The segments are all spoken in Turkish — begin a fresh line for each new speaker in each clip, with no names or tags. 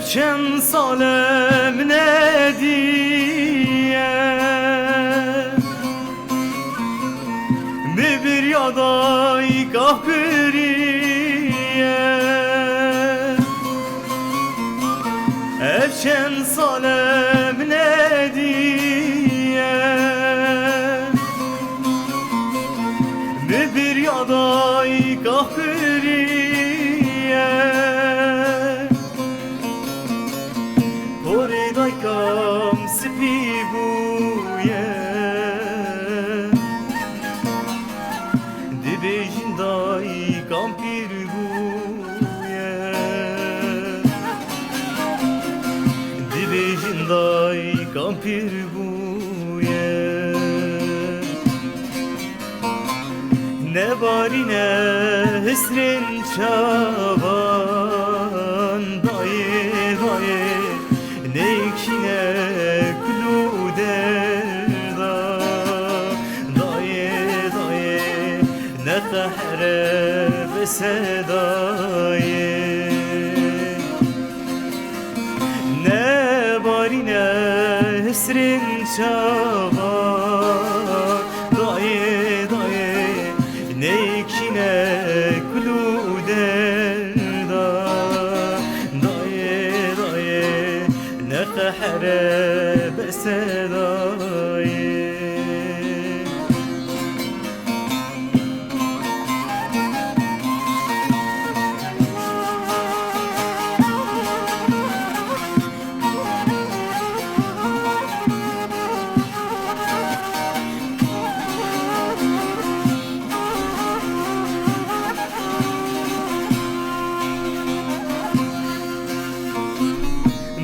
Evçen salem ne diye Mi bir yaday kahkiriye Evçen salem ne diye Mi bir yaday kahkiriye Kam sipi buye Dibejindai kampir buye Dibejindai kampir buye Ne bari ne hesrin çavan Daye daye ne ikine kulu derda Daye daye ne kahre besedaye Ne bari ne hesrin çaba Daye daye ne ikine kulu derda Nehre besedayı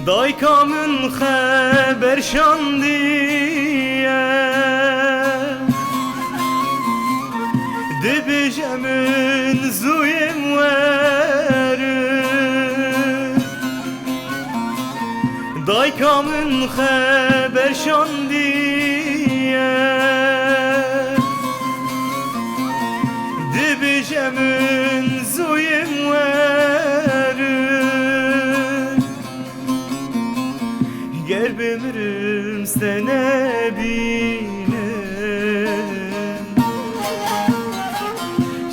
Daykamın haber şandiye Dibecemin zuyem veru Daykamın haber şandiye Dibecemin zuyem veru Ger bemürüm sene bilem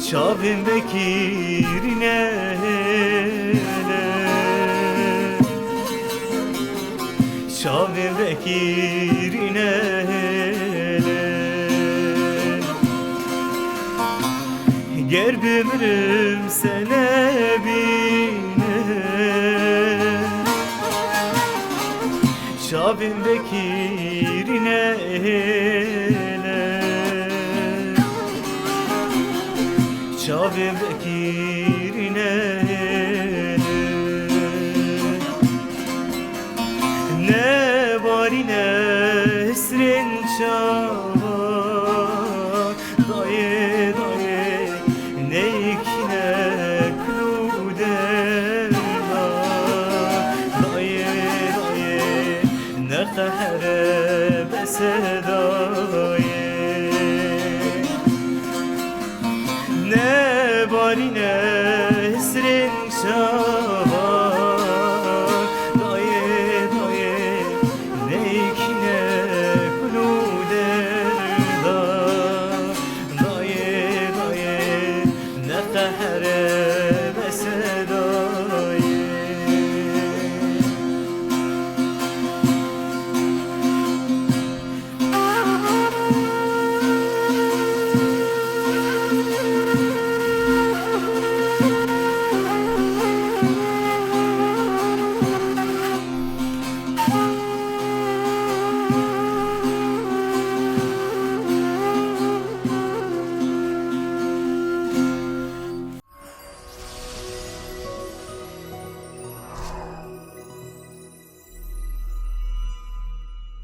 Şavim bekirine hele Şavim bekirine hele Ger bemürüm sene bilem Şabim bekirine hele Şabim bekirine hele Ne bari ne esrin çava Daye daye ne ikine klu derda Daye daye ne kahre beser